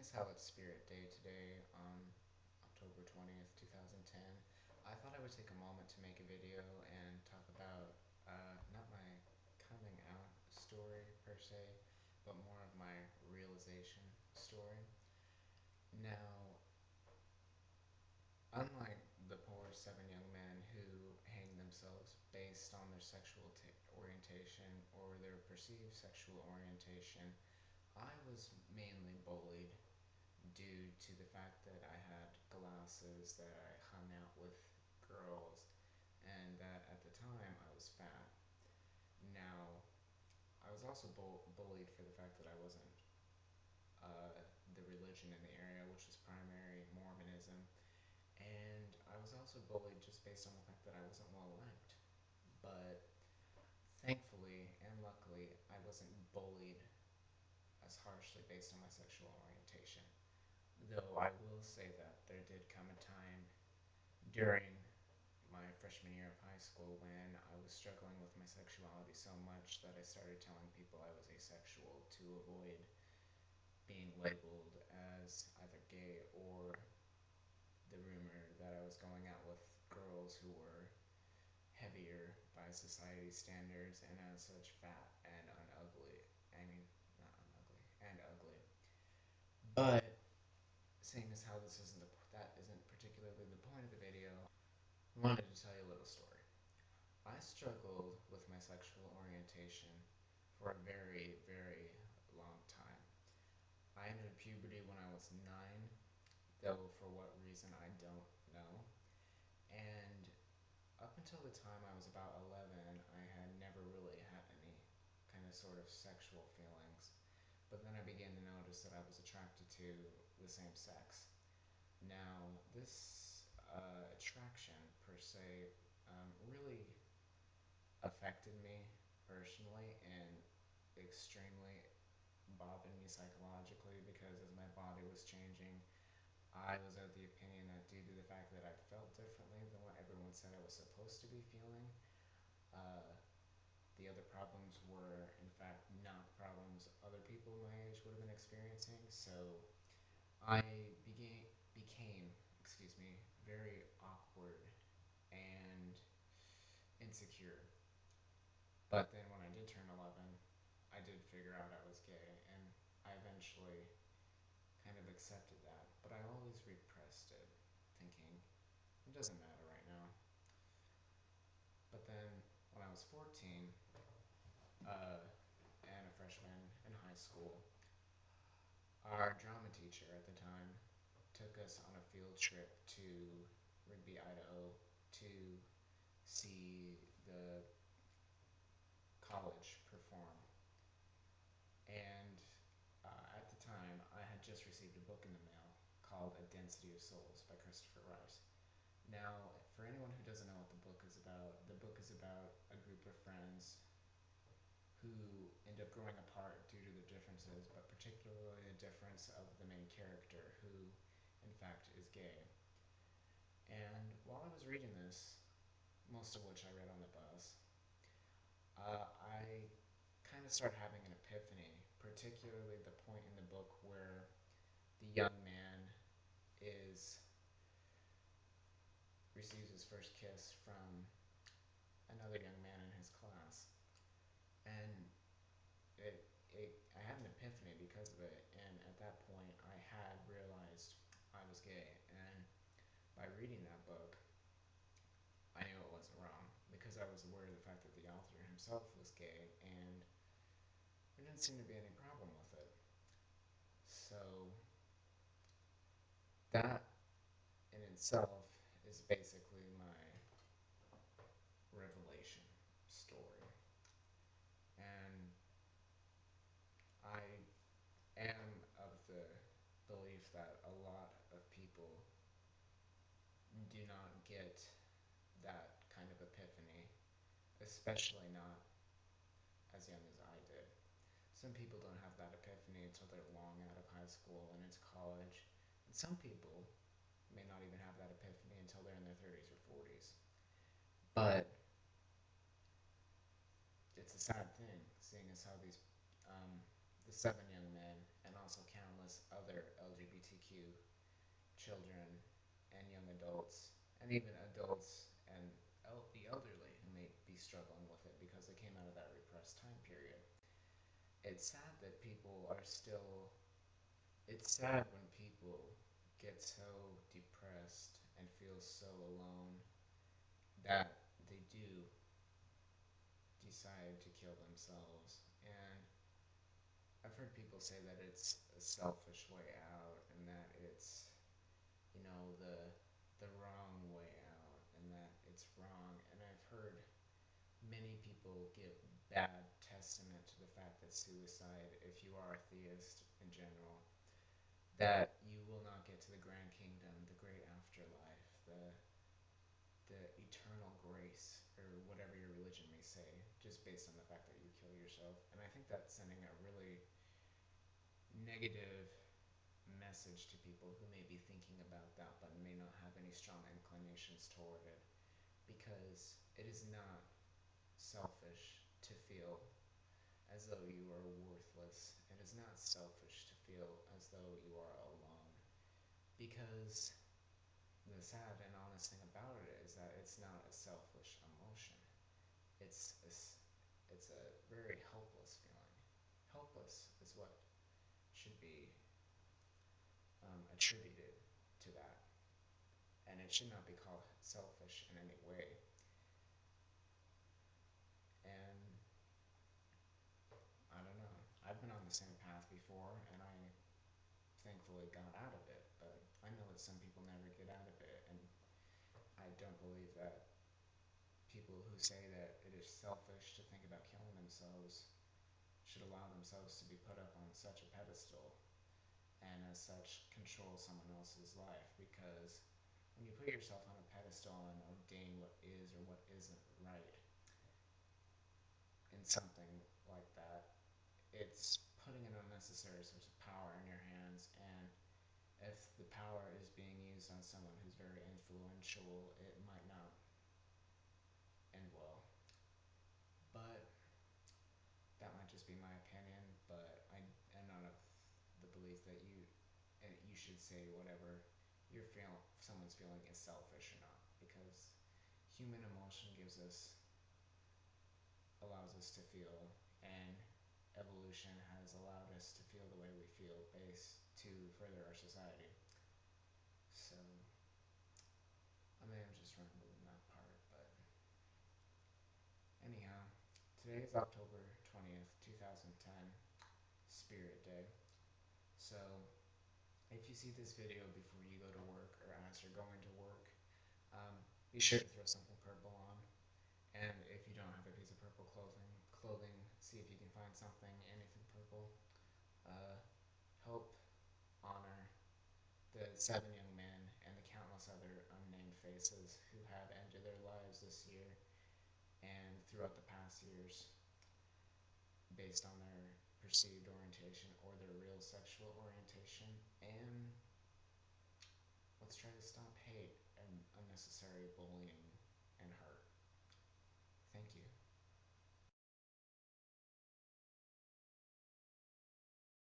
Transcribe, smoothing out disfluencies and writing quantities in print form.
as how it's Spirit Day today on October 20th, 2010, I thought I would take a moment to make a video and talk about not my coming out story per se, but more of my realization story. Now, unlike the poor seven young men who hang themselves based on their sexual orientation or their perceived sexual orientation, I was mainly bullied due to the fact that I had glasses, that I hung out with girls, and that at the time I was fat. Now, I was also bullied for the fact that I wasn't the religion in the area, which was primary Mormonism, and I was also bullied just based on the fact that I wasn't well liked. But thankfully and luckily, I wasn't bullied as harshly based on my sexual orientation. Though I will say that there did come a time during my freshman year of high school when I was struggling with my sexuality so much that I started telling people I was asexual to avoid being labeled as either gay or the rumor that I was going out with girls who were heavier by society standards and as such fat and unugly. I mean, not unugly, and ugly. But seeing as how that isn't particularly the point of the video, I wanted to tell you a little story. I struggled with my sexual orientation for a very, very long time. I entered puberty when I was 9, though for what reason I don't know. And up until the time I was about 11, I had never really had any kind of sort of sexual feelings. But then I began to notice that I was attracted to the same sex. Now, this attraction per se really affected me personally and extremely bothered me psychologically because as my body was changing, I was of the opinion that due to the fact that I felt differently than what everyone said I was supposed to be feeling, uh, the other problems were in fact not problems other people my age would have been experiencing. So I became, excuse me, very awkward and insecure. But then when I did turn 11, I did figure out I was gay, and I eventually kind of accepted that. But I always repressed it, thinking, it doesn't matter right now. But then when I was 14 uh, and a freshman in high school, our drama teacher at the time took us on a field trip to Rigby, Idaho to see the college perform. And at the time, I had just received a book in the mail called A Density of Souls by Christopher Rice. Now, for anyone who doesn't know what the book is about, the book is about a group of friends who end up growing apart due to their differences, but particularly the difference of the main character, who, in fact, is gay. And while I was reading this, most of which I read on the bus, I kind of start having an epiphany, particularly the point in the book where the young man is receives his first kiss from another young man in his class, and I had an epiphany because of it. And at that point, I had realized I was gay, and by reading that book, I knew it wasn't wrong because I was aware of the fact that the author himself was gay, and there didn't seem to be any problem with it. So that in itself is basically my revelation story. And I am of the belief that a lot of people do not get that kind of epiphany, especially not as young as I did. Some people don't have that epiphany until they're long out of high school and into college. And some people may not even have that epiphany until they're in their 30s or 40s. But it's a sad thing, seeing as how the seven young men and also countless other children and young adults, and even adults and the elderly who may be struggling with it because they came out of that repressed time period. It's sad that people are still. It's sad when people get so depressed and feel so alone that they do decide to kill themselves. And I've heard people say that it's a selfish way out and that it's, the wrong way out and that it's wrong. And I've heard many people give bad testament to the fact that suicide, if you are a theist in general, that you will not get to the grand kingdom, the great afterlife, the eternal grace, or whatever your religion may say, just based on the fact that you kill yourself. And I think that's sending a really negative message to people who may be thinking about that but may not have any strong inclinations toward it, because it is not selfish to feel as though you are worthless. It is not selfish to feel as though you are alone, because the sad and honest thing about it is that it's not a selfish emotion. It's a, it's a very helpless feeling. Helpless is what should be attributed to that, and it should not be called selfish in any way. And I don't know. I've been on the same path before, and I thankfully got out of it. But I know that some people never get out of it, and I don't believe that people who say that it is selfish to think about killing themselves should allow themselves to be put up on such a pedestal and as such control someone else's life, because when you put yourself on a pedestal and ordain what is or what isn't right in something like that, it's putting an unnecessary source of power in your hands. And if the power is being used on someone who's very influential, it might not end well. But that might just be my opinion. But I am not of the belief that you should say whatever someone's feeling is selfish or not, because human emotion allows us to feel, and evolution has allowed us to feel the way we feel based to further our society. So I may have just rambled in that part, but anyhow, today is October 20th, 2010, Spirit Day. So if you see this video before you go to work or as you're going to work, be sure to throw something purple on. And if you don't have a piece of purple clothing, see if you can find something, anything purple. Help honor the 7 young men and the countless other unnamed faces who have ended their lives this year and throughout the past years based on their perceived orientation or their real sexual orientation. And let's try to stop hate and unnecessary bullying and hurt.